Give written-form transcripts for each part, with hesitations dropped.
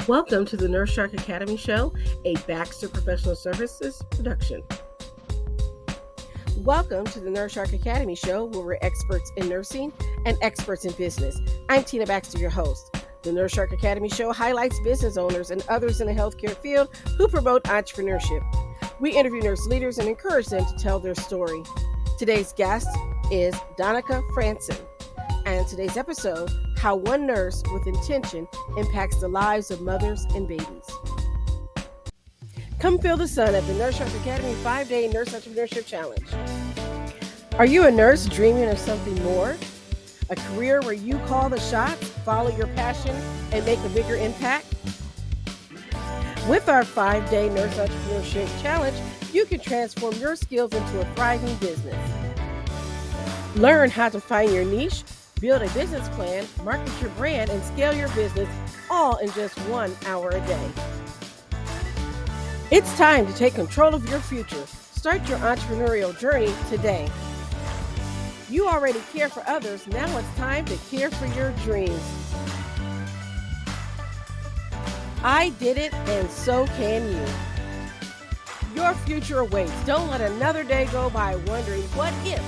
Welcome to the Nurse Shark Academy Show, a Baxter Professional Services production. Welcome to the Nurse Shark Academy Show, where we're experts in nursing and experts in business. I'm Tina Baxter, your host. The Nurse Shark Academy Show highlights business owners and others in the healthcare field who promote entrepreneurship. We interview nurse leaders and encourage them to tell their story. Today's guest is Danika Frandsen, and today's episode, how one nurse with intention impacts the lives of mothers and babies. Come feel the sun at the Nurse Shark Academy 5-Day Nurse Entrepreneurship Challenge. Are you a nurse dreaming of something more? A career where you call the shots, follow your passion, and make a bigger impact? With our 5-Day Nurse Entrepreneurship Challenge, you can transform your skills into a thriving business. Learn how to find your niche, build a business plan, market your brand, and scale your business all in just 1 hour a day. It's time to take control of your future. Start your entrepreneurial journey today. You already care for others. Now it's time to care for your dreams. I did it, and so can you. Your future awaits. Don't let another day go by wondering what if.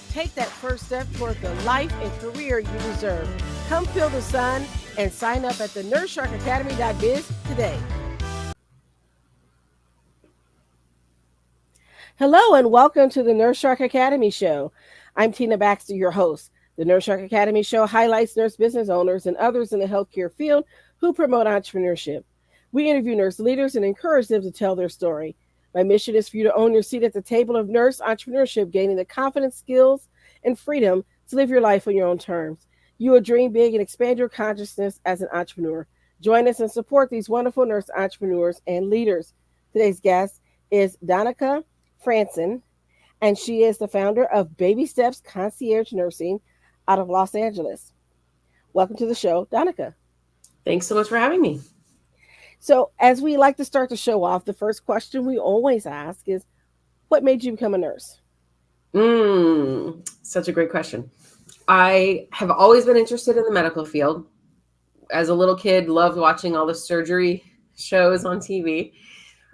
Take that first step toward the life and career you deserve. Come feel the sun and sign up at the nursesharkacademy.biz today. Hello and welcome to the Nurse Shark Academy Show. I'm Tina Baxter, your host. The Nurse Shark Academy Show highlights nurse business owners and others in the healthcare field who promote entrepreneurship. We interview nurse leaders and encourage them to tell their story. My mission is for you to own your seat at the table of nurse entrepreneurship, gaining the confidence, skills, and freedom to live your life on your own terms. You will dream big and expand your consciousness as an entrepreneur. Join us and support these wonderful nurse entrepreneurs and leaders. Today's guest is Danika Frandsen, and she is the founder of Baby Steps Concierge Nursing out of Los Angeles. Welcome to the show, Danika. Thanks so much for having me. So as we like to start the show off, the first question we always ask is, what made you become a nurse? Such a great question. I have always been interested in the medical field. As a little kid, loved watching all the surgery shows on TV.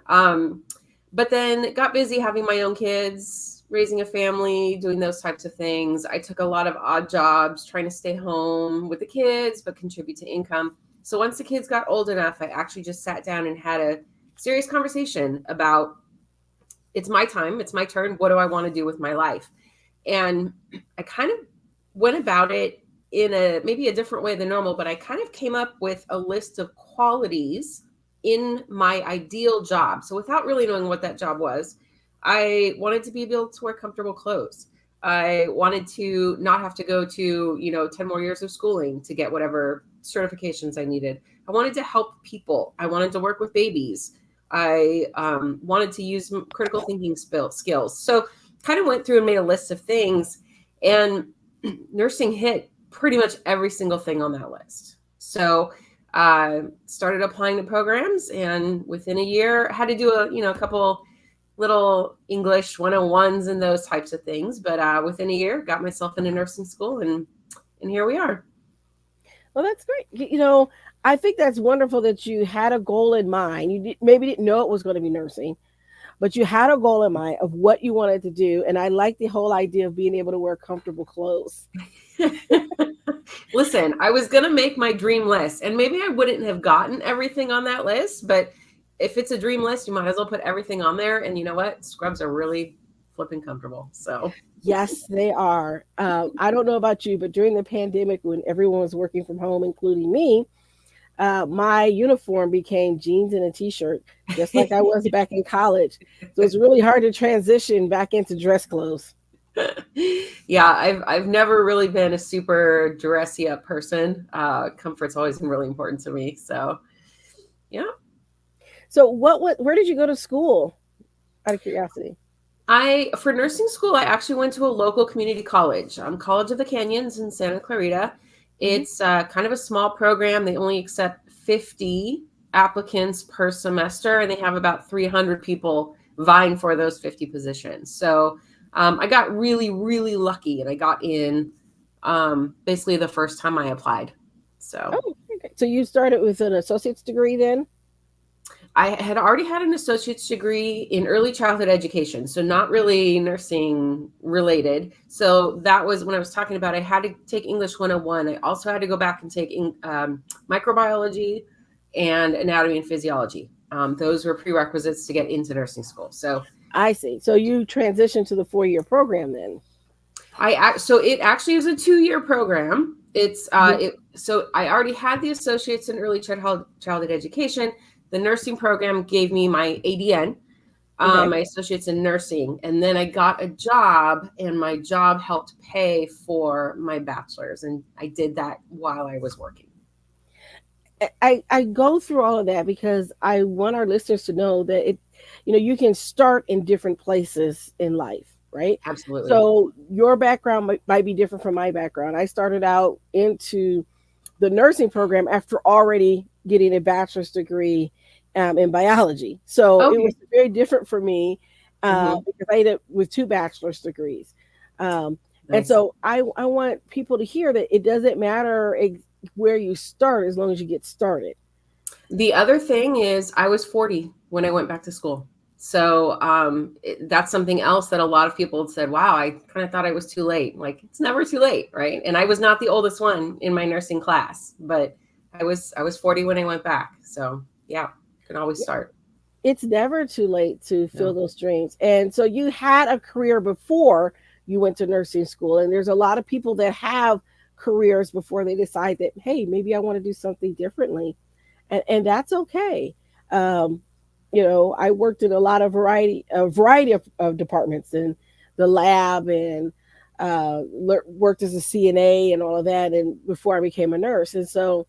But then got busy having my own kids, raising a family, doing those types of things. I took a lot of odd jobs, trying to stay home with the kids, but contribute to income. So once the kids got old enough, I actually just sat down and had a serious conversation about, it's my time, it's my turn. What do I want to do with my life? And I kind of went about it in maybe a different way than normal, but I kind of came up with a list of qualities in my ideal job. So without really knowing what that job was, I wanted to be able to wear comfortable clothes. I wanted to not have to go to, 10 more years of schooling to get whatever certifications I needed. I wanted to help people. I wanted to work with babies. I wanted to use critical thinking skills. So kind of went through and made a list of things, and nursing hit pretty much every single thing on that list. So started applying to programs, and within a year had to do a couple little English 101s and those types of things. But within a year, got myself into nursing school, and here we are. Well, that's great. I think that's wonderful that you had a goal in mind. You maybe didn't know it was going to be nursing, but you had a goal in mind of what you wanted to do. And I like the whole idea of being able to wear comfortable clothes. Listen, I was going to make my dream list, and maybe I wouldn't have gotten everything on that list, but if it's a dream list, you might as well put everything on there. And you know what? Scrubs are really flipping comfortable. So yes, they are. I don't know about you, but during the pandemic, when everyone was working from home, including me, my uniform became jeans and a t-shirt, just like I was back in college. So it's really hard to transition back into dress clothes. Yeah, I've never really been a super dressy up person. Comfort's always been really important to me. So, yeah. So where did you go to school, out of curiosity? For nursing school, I actually went to a local community college, College of the Canyons in Santa Clarita. It's kind of a small program. They only accept 50 applicants per semester, and they have about 300 people vying for those 50 positions. So I got really, really lucky, and I got in basically the first time I applied. So. Oh, okay. So you started with an associate's degree then? I had already had an associate's degree in early childhood education, so not really nursing related. So that was when I was talking about I had to take English 101. I also had to go back and take microbiology and anatomy and physiology. Those were prerequisites to get into nursing school. So I see. So you transitioned to the 4-year program then? so it actually is a 2-year program. It's Mhm. so I already had the associates in early childhood education. The nursing program gave me my ADN, Okay. my associates in nursing, and then I got a job, and my job helped pay for my bachelor's, and I did that while I was working. I go through all of that because I want our listeners to know that you can start in different places in life, right? Absolutely. So your background might be different from my background. I started out into the nursing program after already getting a bachelor's degree in biology. So it was Okay. very different for me Hmm. because I ended up with 2 bachelor's degrees. And Nice. so I want people to hear that it doesn't matter where you start as long as you get started. The other thing is I was 40 when I went back to school. So that's something else that a lot of people had said, wow, I kind of thought I was too late. Like it's never too late, right? And I was not the oldest one in my nursing class, but I was 40 when I went back. So yeah, can always start. It's never too late to fill No. those dreams. And so you had a career before you went to nursing school. And there's a lot of people that have careers before they decide that, hey, maybe I want to do something differently. And that's okay. Um, I worked in a variety of departments in the lab and worked as a CNA and all of that. And before I became a nurse. And so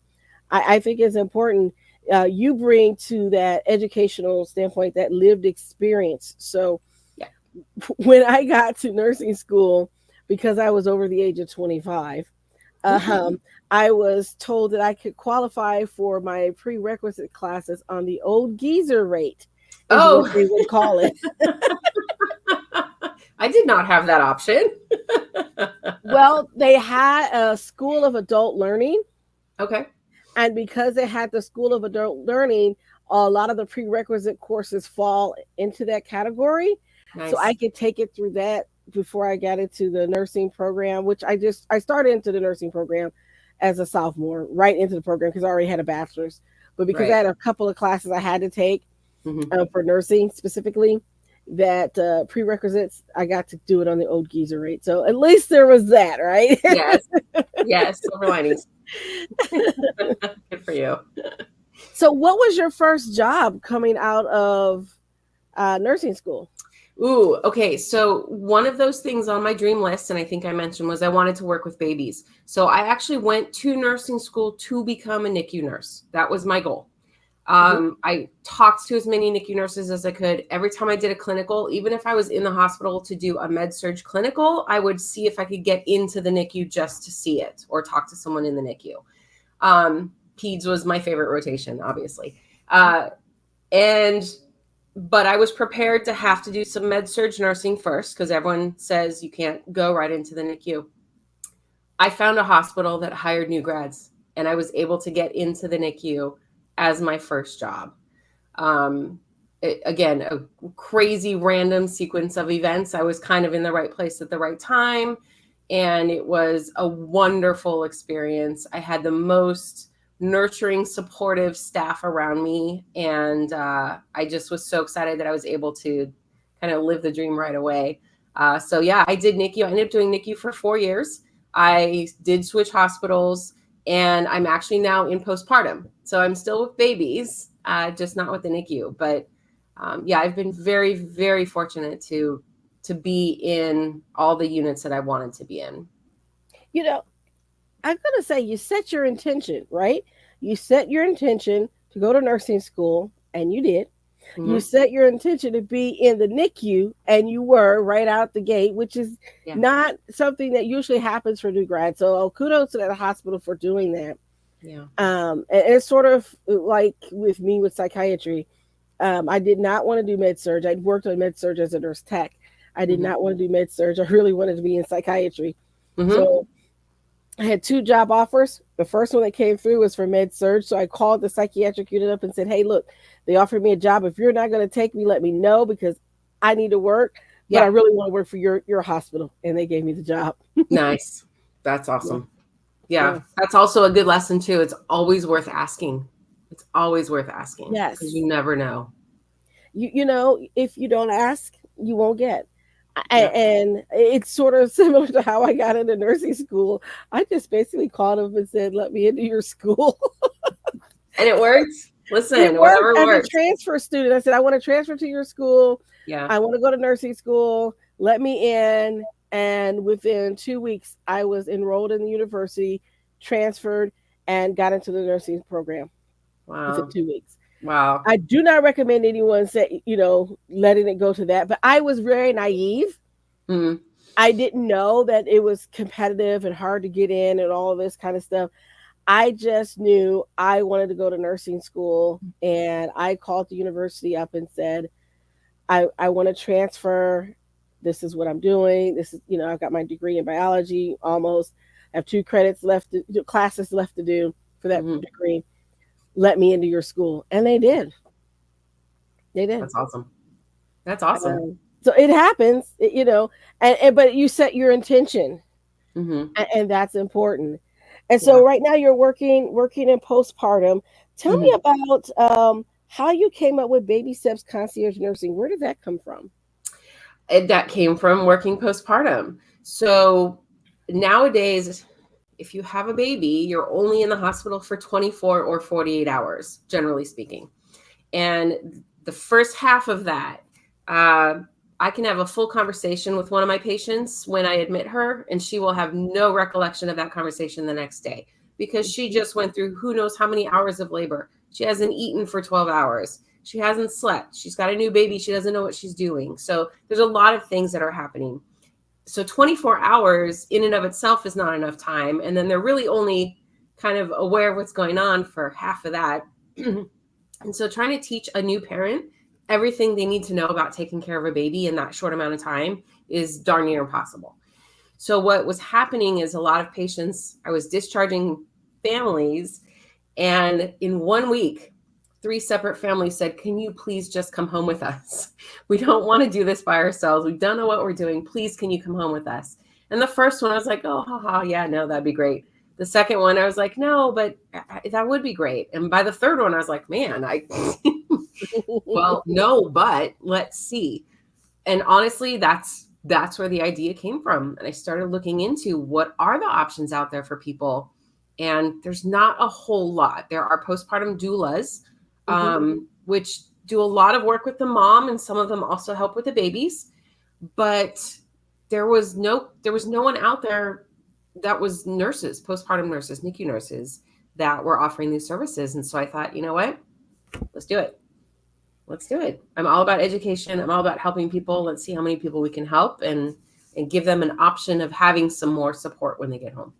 I think it's important. You bring to that educational standpoint that lived experience. So Yeah. when I got to nursing school, because I was over the age of 25, um, I was told that I could qualify for my prerequisite classes on the old geezer rate, is what Oh, they would call it. I did not have that option. Well, they had a school of adult learning. Okay. And because they had the School of Adult Learning, a lot of the prerequisite courses fall into that category. So I Nice. could take it through that before I got into the nursing program, which I started into the nursing program as a sophomore, right into the program because I already had a bachelor's. But because I Right. had a couple of classes I had to take Hmm. for nursing specifically, that prerequisites, I got to do it on the old geezer rate. So at least there was that, right? Yes. Yes. Silver linings. Good for you. So, what was your first job coming out of nursing school? Ooh, okay. So one of those things on my dream list, and I think I mentioned, was I wanted to work with babies. So I actually went to nursing school to become a NICU nurse. That was my goal. Mhm. I talked to as many NICU nurses as I could. Every time I did a clinical, even if I was in the hospital to do a med surge clinical, I would see if I could get into the NICU just to see it or talk to someone in the NICU. Peds was my favorite rotation, obviously. And but I was prepared to have to do some med surge nursing first because everyone says you can't go right into the NICU. I found a hospital that hired new grads, and I was able to get into the NICU as my first job. Again, a crazy random sequence of events. I was kind of in the right place at the right time, and it was a wonderful experience. I had the most nurturing, supportive staff around me, and I just was so excited that I was able to kind of live the dream right away. So yeah, I did NICU. I ended up doing NICU for 4 years. I did switch hospitals, and I'm actually now in postpartum. So I'm still with babies, just not with the NICU. But yeah, I've been very, very fortunate to be in all the units that I wanted to be in. You know, I'm going to say you set your intention, right? You set your intention to go to nursing school, and you did. You Hmm. set your intention to be in the NICU, and you were right out the gate, which is Yeah, not something that usually happens for new grads. So kudos to that hospital for doing that. yeah. And it's sort of like with me with psychiatry. I did not want to do med surge. I'd worked on med surge as a nurse tech. I did Hmm. not want to do med surge. I really wanted to be in psychiatry. Hmm. So I had 2 job offers. The first one that came through was for med surg. So I called the psychiatric unit up and said, hey, look, they offered me a job. If you're not going to take me, let me know because I need to work, but I Yeah. really want to work for your hospital. And they gave me the job. Nice. That's Yeah. awesome. Yeah. Yeah. That's also a good lesson too. It's always worth asking. It's always worth asking because Yes. you never know. If you don't ask, you won't get. Yeah. And it's sort of similar to how I got into nursing school. I just basically called them and said, let me into your school. And it worked. It Listen, worked whatever as a works. transfer student. I said, I want to transfer to your school. Yeah. I want to go to nursing school. Let me in. And within 2 weeks, I was enrolled in the university, transferred, and got into the nursing program within Wow. 2 weeks. Wow. I do not recommend anyone say, letting it go to that, but I was very naive. Mm, I didn't know that it was competitive and hard to get in and all of this kind of stuff. I just knew I wanted to go to nursing school and I called the university up and said, I want to transfer. This is what I'm doing. This is, I've got my degree in biology almost. I have 2 credits left, classes left to do for that mhm. degree. Let me into your school. And they did. They did. That's awesome. That's awesome. So it happens, but you set your intention, Hmm. and that's important. And so Yeah. right now you're working in postpartum. Tell me Hmm. about how you came up with Baby Steps Concierge Nursing. Where did that come from? That came from working postpartum. So nowadays, if you have a baby, you're only in the hospital for 24 or 48 hours, generally speaking. And the first half of that, uh, I can have a full conversation with one of my patients when I admit her, and she will have no recollection of that conversation the next day because she just went through who knows how many hours of labor. She hasn't eaten for 12 hours. She hasn't slept. She's got a new baby. She doesn't know what she's doing. So there's a lot of things that are happening. So 24 hours in and of itself is not enough time. And then they're really only kind of aware of what's going on for half of that. And so trying to teach a new parent everything they need to know about taking care of a baby in that short amount of time is darn near impossible. So what was happening is a lot of patients, I was discharging families, and in 1 week, 3 separate families said, can you please just come home with us? We don't want to do this by ourselves. We don't know what we're doing. Please, can you come home with us? And the first one, I was like, oh, haha, yeah, no, that'd be great. The second one, I was like, no, but that would be great. And by the third one, I was like, man, well, no, but let's see. And honestly, that's where the idea came from. And I started looking into what are the options out there for people. And there's not a whole lot. There are postpartum doulas, Mhm. which do a lot of work with the mom, and some of them also help with the babies. But there was no one out there that was nurses, postpartum nurses, NICU nurses that were offering these services. And so I thought, you know what? Let's do it. Let's do it. I'm all about education. I'm all about helping people. Let's see how many people we can help and give them an option of having some more support when they get home.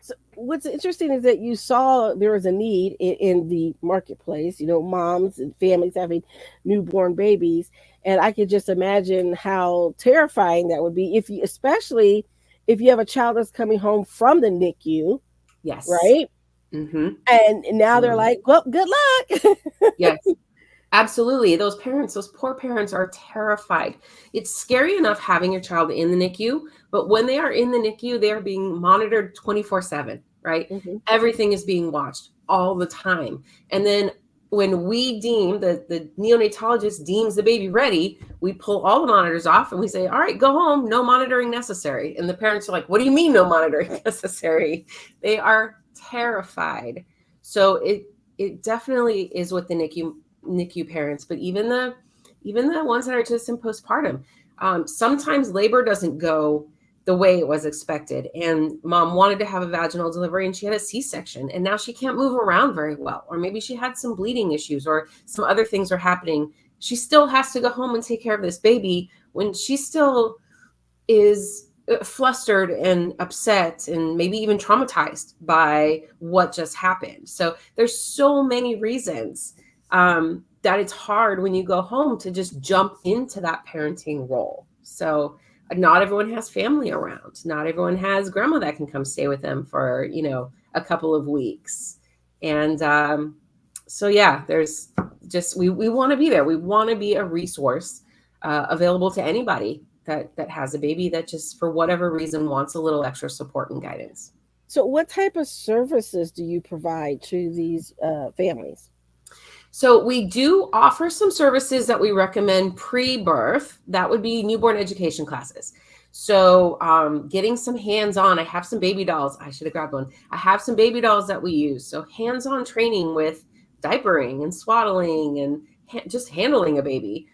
So what's interesting is that you saw there was a need in the marketplace, moms and families having newborn babies. And I could just imagine how terrifying that would be especially if you have a child that's coming home from the NICU, Yes. right? Mm-hmm. And now they're Absolutely. like, well, good luck. Yes. Absolutely. Those parents, those poor parents are terrified. It's scary enough having your child in the NICU, but when they are in the NICU, they are being monitored 24/7, right? Hmm. Everything is being watched all the time. And then when we deem the neonatologist deems the baby ready, we pull all the monitors off and we say, all right, go home, no monitoring necessary. And the parents are like, what do you mean no monitoring necessary? They are terrified. So it definitely is with the NICU parents, but even the ones that are just in postpartum, sometimes labor doesn't go the way it was expected. And mom wanted to have a vaginal delivery and she had a C-section, and now she can't move around very well, or maybe she had some bleeding issues or some other things are happening. She still has to go home and take care of this baby when she still is flustered and upset and maybe even traumatized by what just happened. So there's so many reasons that it's hard when you go home to just jump into that parenting role. So not everyone has family around. Not everyone has grandma that can come stay with them for, a couple of weeks. And so, yeah, there's just, we want to be there. We want to be a resource available to anybody that has a baby that just, for whatever reason, wants a little extra support and guidance. So, what type of services do you provide to these families? So we do offer some services that we recommend pre-birth. That would be newborn education classes. So getting some hands-on. I have some baby dolls. I should have grabbed one. I have some baby dolls that we use. So hands-on training with diapering and swaddling and just handling a baby,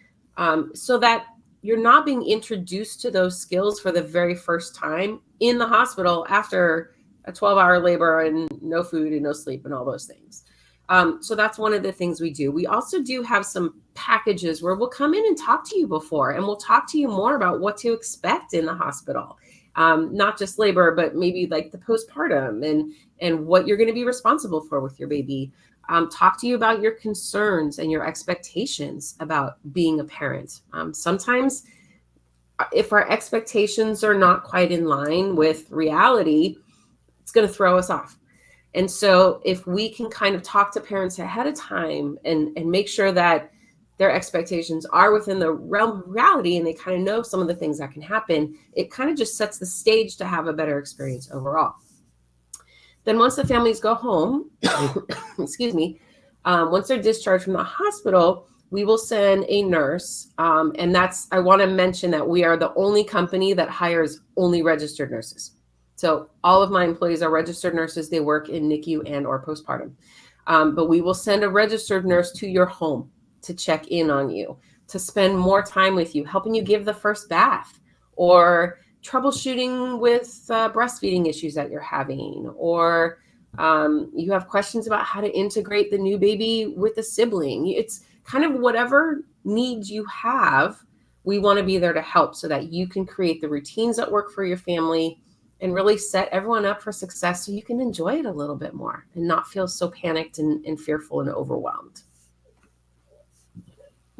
so that you're not being introduced to those skills for the very first time in the hospital after a 12-hour labor and no food and no sleep and all those things. So that's one of the things we do. We also do have some packages where we'll come in and talk to you before, and we'll talk to you more about what to expect in the hospital. Not just labor, but maybe like the postpartum and what you're going to be responsible for with your baby. Talk to you about your concerns and your expectations about being a parent. Sometimes if our expectations are not quite in line with reality, it's going to throw us off. And so if we can kind of talk to parents ahead of time and make sure that their expectations are within the realm of reality and they kind of know some of the things that can happen, it kind of just sets the stage to have a better experience overall. Then once the families go home, excuse me, once they're discharged from the hospital, we will send a nurse. And I want to mention that we are the only company that hires only registered nurses. So all of my employees are registered nurses. They work in NICU and or postpartum. But we will send a registered nurse to your home to check in on you, to spend more time with you, helping you give the first bath, or troubleshooting with breastfeeding issues that you're having, or you have questions about how to integrate the new baby with a sibling. It's kind of whatever needs you have, we want to be there to help so that you can create the routines that work for your family and really set everyone up for success so you can enjoy it a little bit more and not feel so panicked and fearful and overwhelmed.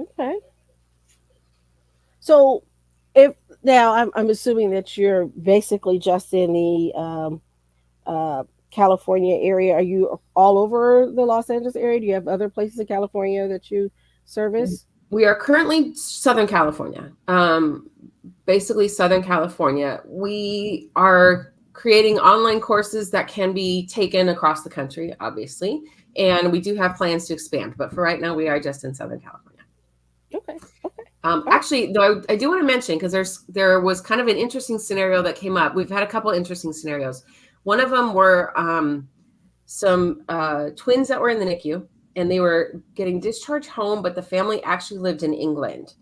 Okay. So if now I'm assuming that you're basically just in the California area. Are you all over the Los Angeles area? Do you have other places in California that you service? We are currently Southern California. Basically Southern California. We are creating online courses that can be taken across the country, obviously. And we do have plans to expand, but for right now, we are just in Southern California. Okay. Actually, though, I do want to mention, because there was kind of an interesting scenario that came up. We've had a couple interesting scenarios. One of them were some twins that were in the NICU, and they were getting discharged home, but the family actually lived in England.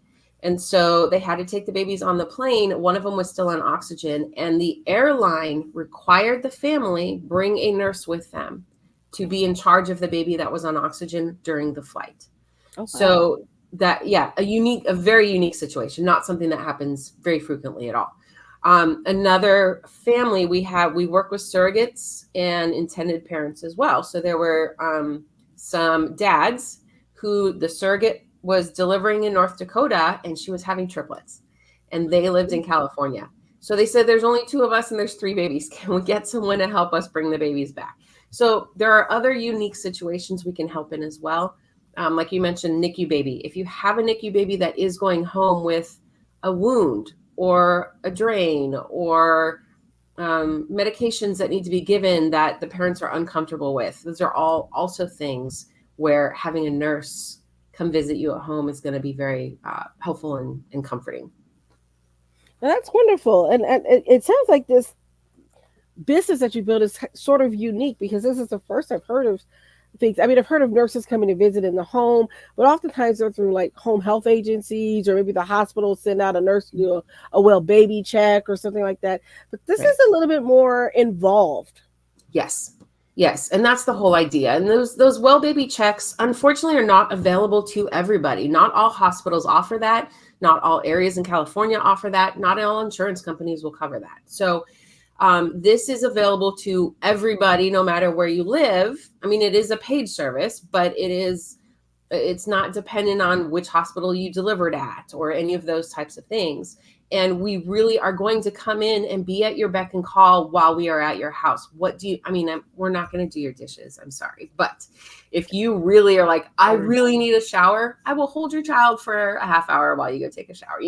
And so they had to take the babies on the plane. One of them was still on oxygen, and the airline required the family bring a nurse with them to be in charge of the baby that was on oxygen during the flight. Okay. So that, yeah, a very unique situation, not something that happens very frequently at all. Another family we work with surrogates and intended parents as well. So there were some dads who the surrogate was delivering in North Dakota, and she was having triplets, and they lived in California. So they said, there's only 2 of us and there's 3 babies. Can we get someone to help us bring the babies back? So there are other unique situations we can help in as well. Like you mentioned, NICU baby. If you have a NICU baby that is going home with a wound or a drain or medications that need to be given that the parents are uncomfortable with, those are all also things where having a nurse come visit you at home is going to be very helpful and comforting. Well, that's wonderful. And it sounds like this business that you built is sort of unique, because this is the first I've heard of things. I mean, I've heard of nurses coming to visit in the home, but oftentimes they're through like home health agencies, or maybe the hospital send out a nurse to do a well baby check or something like that. But this is a little bit more involved. Yes. And that's the whole idea. And those well baby checks, unfortunately, are not available to everybody. Not all hospitals offer that. Not all areas in California offer that. Not all insurance companies will cover that. So this is available to everybody, no matter where you live. I mean, it is a paid service, but it's not dependent on which hospital you delivered at or any of those types of things. And we really are going to come in and be at your beck and call while we are at your house. We're not going to do your dishes. I'm sorry. But if you really are like, I really need a shower, I will hold your child for a half hour while you go take a shower,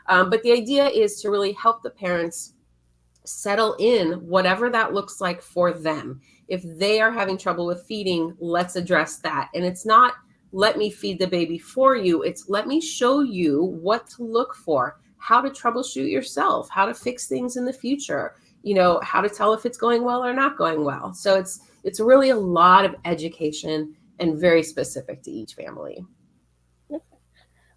But the idea is to really help the parents settle in whatever that looks like for them. If they are having trouble with feeding, let's address that. And it's not, let me feed the baby for you. It's let me show you what to look for, how to troubleshoot yourself, how to fix things in the future, how to tell if it's going well or not going well. So it's really a lot of education and very specific to each family.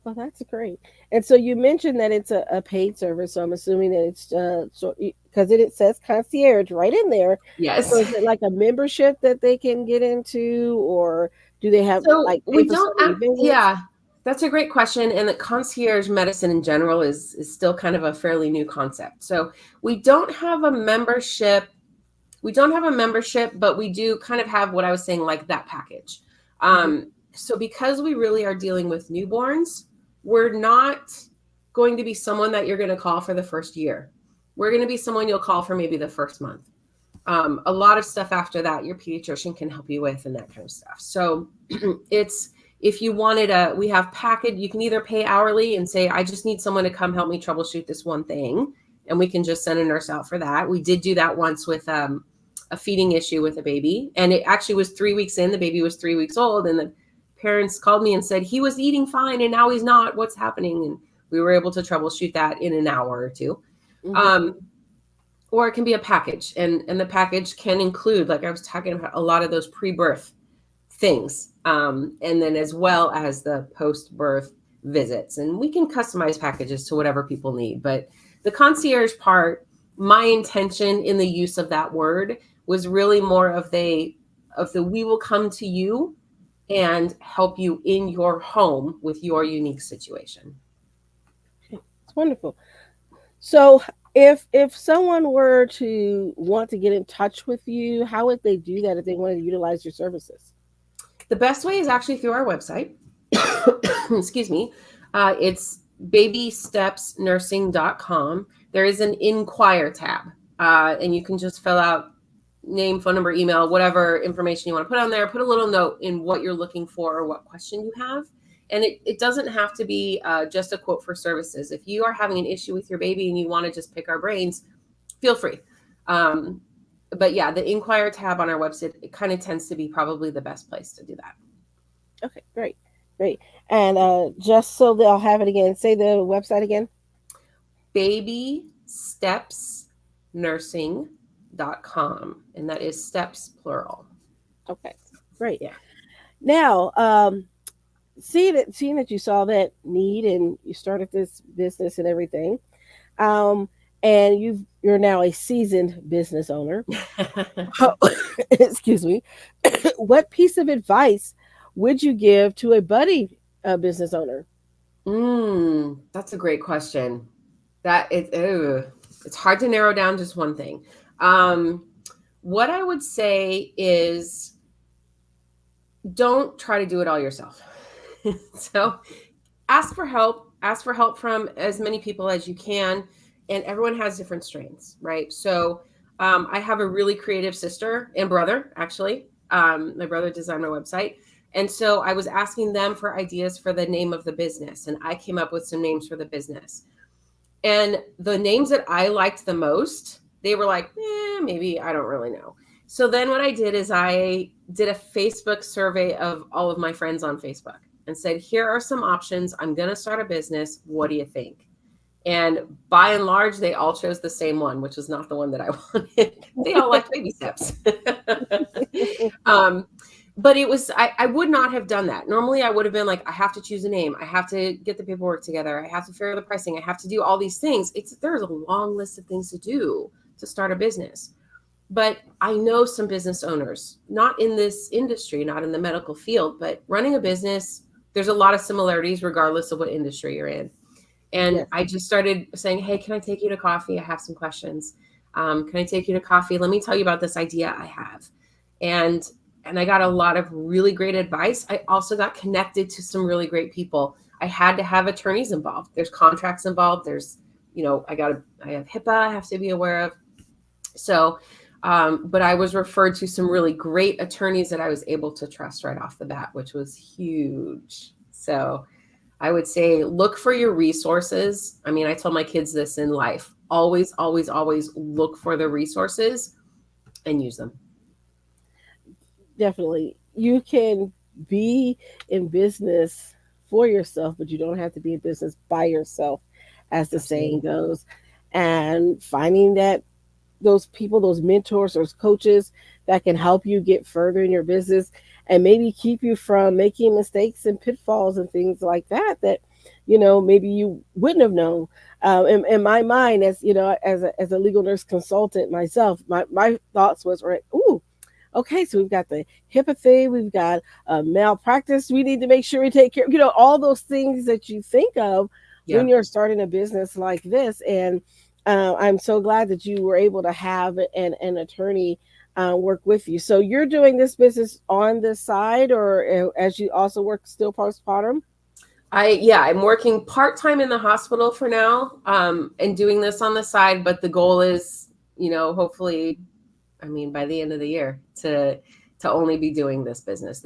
Well, that's great. And so you mentioned that it's a paid service, so I'm assuming that it's because it says concierge right in there. Yes. So is it like a membership that they can get into, or do they have like we pay for don't so many visits? Yeah, that's a great question. And the concierge medicine in general is still kind of a fairly new concept. So we don't have a membership. But we do kind of have what I was saying, like that package. So because we really are dealing with newborns, we're not going to be someone that you're going to call for the first year. We're going to be someone you'll call for maybe the first month. A lot of stuff after that, your pediatrician can help you with and that kind of stuff. So if you wanted we have package, you can either pay hourly and say, I just need someone to come help me troubleshoot this one thing. And we can just send a nurse out for that. We did do that once with a feeding issue with a baby. And it actually was 3 weeks in, the baby was 3 weeks old. And the parents called me and said, he was eating fine and now he's not, what's happening? And we were able to troubleshoot that in an hour or two. Or it can be a package, and the package can include, like I was talking about, a lot of those pre-birth things, and then as well as the post-birth visits. And we can customize packages to whatever people need. But the concierge part, my intention in the use of that word was really more of the we will come to you and help you in your home with your unique situation. It's wonderful. So if someone were to want to get in touch with you, how would they do that if they wanted to utilize your services? The best way is actually through our website. Excuse me. It's babystepsnursing.com. There is an inquire tab, and you can just fill out name, phone number, email, whatever information you want to put on there. Put a little note in what you're looking for or what question you have. And it doesn't have to be just a quote for services. If you are having an issue with your baby and you want to just pick our brains, feel free. But yeah, the inquire tab on our website, it kind of tends to be probably the best place to do that. Okay, great. And just so they'll have it again, say the website again. babystepsnursing.com. And that is steps plural. Okay, great. Yeah. Now, seeing that you saw that need and you started this business and everything, and you're now a seasoned business owner. Excuse me. What piece of advice would you give to a budding business owner? That's a great question. It's hard to narrow down just one thing. What I would say is, don't try to do it all yourself. So ask for help from as many people as you can. And everyone has different strengths, right? So I have a really creative sister and brother, actually. My brother designed my website. And so I was asking them for ideas for the name of the business. And I came up with some names for the business. And the names that I liked the most, they were like, maybe, I don't really know. So then what I did is I did a Facebook survey of all of my friends on Facebook and said, here are some options. I'm going to start a business. What do you think? And by and large, they all chose the same one, which was not the one that I wanted. They all liked baby steps. But it was, I would not have done that. Normally I would have been like, I have to choose a name. I have to get the paperwork together. I have to figure out the pricing. I have to do all these things. There's a long list of things to do to start a business. But I know some business owners, not in this industry, not in the medical field, but running a business, there's a lot of similarities regardless of what industry you're in. And yes. I just started saying, hey, can I take you to coffee? I have some questions. Can I take you to coffee? Let me tell you about this idea I have. And I got a lot of really great advice. I also got connected to some really great people. I had to have attorneys involved. There's contracts involved. There's I have HIPAA, I have to be aware of. So, but I was referred to some really great attorneys that I was able to trust right off the bat, which was huge. So I would say look for your resources. I mean, I tell my kids this in life: always, always, always look for the resources and use them. Definitely. You can be in business for yourself, but you don't have to be in business by yourself, as the saying Absolutely. goes. And finding that those people, those mentors, those coaches that can help you get further in your business and maybe keep you from making mistakes and pitfalls and things like that, that, maybe you wouldn't have known. In my mind, as as a legal nurse consultant myself, my thoughts was, right, ooh, okay, so we've got the HIPAA thing, we've got malpractice. We need to make sure we take care, all those things that you think of when Yeah. you're starting a business like this. And I'm so glad that you were able to have an attorney work with you. So you're doing this business on the side, or as you also work still postpartum? I'm working part-time in the hospital for now, and doing this on the side, but the goal is, hopefully, I mean, by the end of the year to only be doing this business.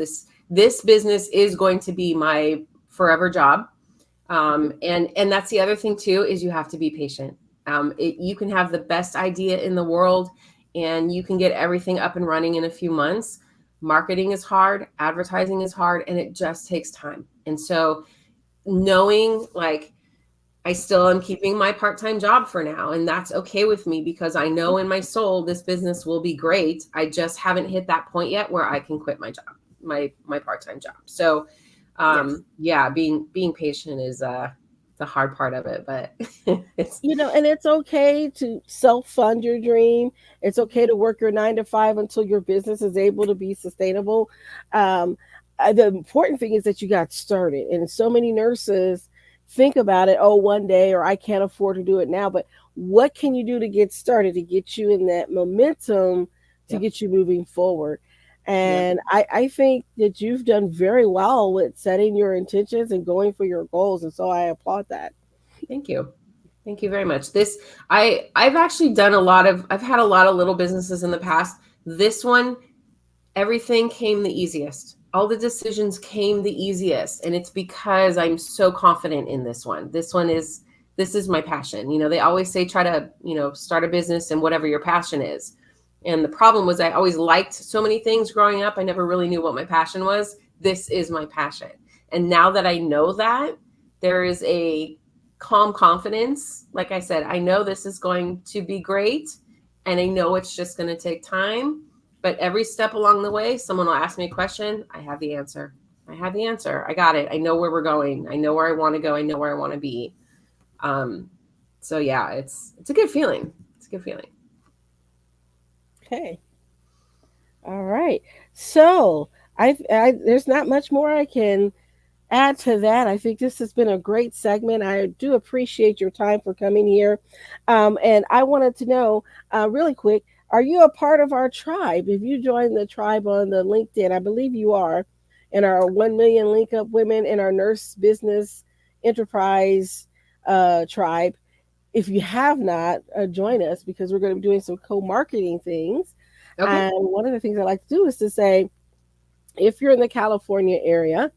This business is going to be my forever job. And that's the other thing too, is you have to be patient. You can have the best idea in the world and you can get everything up and running in a few months. Marketing is hard, advertising is hard, and it just takes time. And so knowing, like, I still am keeping my part-time job for now, and that's okay with me because I know in my soul this business will be great. I just haven't hit that point yet where I can quit my job, my part-time job. So, Yes. yeah, being patient is the hard part of it, but it's And it's okay to self fund your dream. It's okay to work your 9 to 5 until your business is able to be sustainable. Um, the important thing is that you got started. And so many nurses think about it, oh, one day, or I can't afford to do it now. But what can you do to get started, to get you in that momentum, to yep, get you moving forward? yep. And I think that you've done very well with setting your intentions and going for your goals. And so I applaud that. Thank you. Thank you very much. I've actually I've had a lot of little businesses in the past. This one, everything came the easiest. All the decisions came the easiest. And it's because I'm so confident in this one. This is my passion. They always say try to, start a business and whatever your passion is. And the problem was I always liked so many things growing up. I never really knew what my passion was. This is my passion. And now that I know that, there is a calm confidence. Like I said, I know this is going to be great. And I know it's just going to take time, but every step along the way, someone will ask me a question. I have the answer. I have the answer. I got it. I know where we're going. I know where I want to go. I know where I want to be. Um, so yeah, it's a good feeling. It's a good feeling. Okay. All right. So there's not much more I can add to that. I think this has been a great segment. I do appreciate your time for coming here. And I wanted to know really quick, are you a part of our tribe? If you join the tribe on the LinkedIn, I believe you are, in our 1 million link up women in our nurse business enterprise tribe. If you have not, join us, because we're going to be doing some co-marketing things. Okay. And one of the things I like to do is to say, if you're in the California area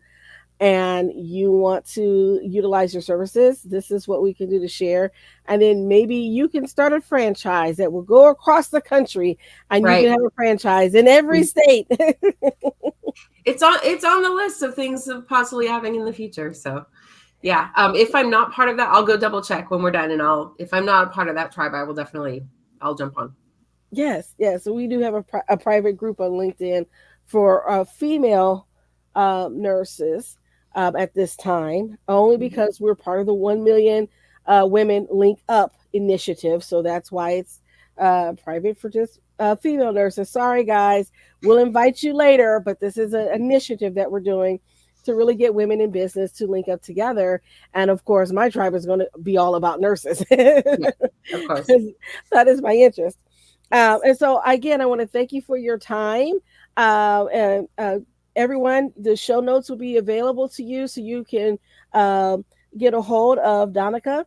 and you want to utilize your services, this is what we can do to share. And then maybe you can start a franchise that will go across the country and you Right. can have a franchise in every state. It's on the list of things of possibly having in the future. So yeah. If I'm not part of that, I'll go double check when we're done, and if I'm not a part of that tribe, I will definitely, I'll jump on. Yes, yes. So we do have a private group on LinkedIn for female nurses at this time, only Mhm. because we're part of the 1 million women link up initiative. So that's why it's private for just female nurses. Sorry, guys. We'll invite you later, but this is an initiative that we're doing to really get women in business to link up together. And of course, my tribe is going to be all about nurses. Yeah, of course. That is my interest. And so, again, I want to thank you for your time. And everyone, the show notes will be available to you so you can get a hold of Danica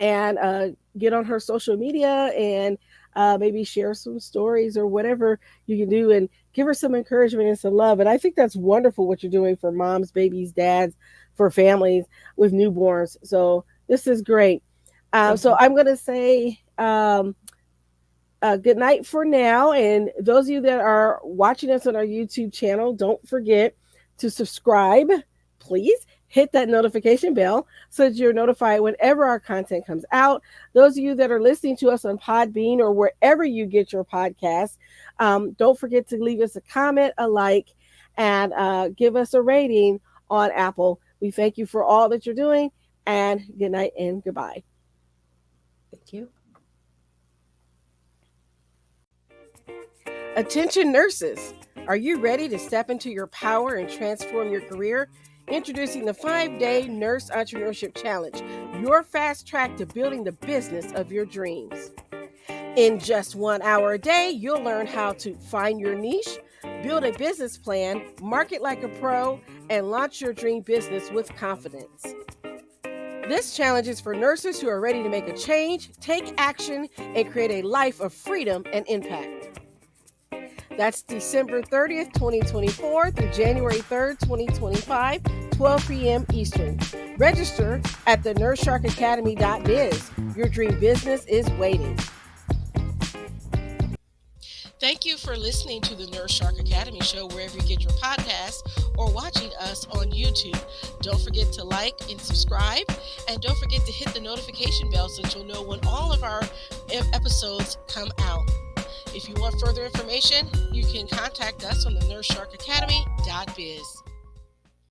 and get on her social media and maybe share some stories or whatever you can do and give her some encouragement and some love. And I think that's wonderful what you're doing for moms, babies, dads, for families with newborns. So this is great. So I'm going to say good night for now. And those of you that are watching us on our YouTube channel, don't forget to subscribe. Please hit that notification bell so that you're notified whenever our content comes out. Those of you that are listening to us on Podbean or wherever you get your podcasts, don't forget to leave us a comment, a like, and give us a rating on Apple. We thank you for all that you're doing, and good night and goodbye. Thank you. Attention nurses, are you ready to step into your power and transform your career? Introducing the 5-day Nurse Entrepreneurship Challenge, your fast track to building the business of your dreams. In just 1 hour a day, you'll learn how to find your niche, build a business plan, market like a pro, and launch your dream business with confidence. This challenge is for nurses who are ready to make a change, take action, and create a life of freedom and impact. That's December 30th, 2024 through January 3rd, 2025, 12 p.m. Eastern. Register at the NurseSharkAcademy.biz. Your dream business is waiting. Thank you for listening to the Nurse Shark Academy show wherever you get your podcasts or watching us on YouTube. Don't forget to like and subscribe, and don't forget to hit the notification bell so that you'll know when all of our episodes come out. If you want further information, you can contact us on the NurseSharkAcademy.biz.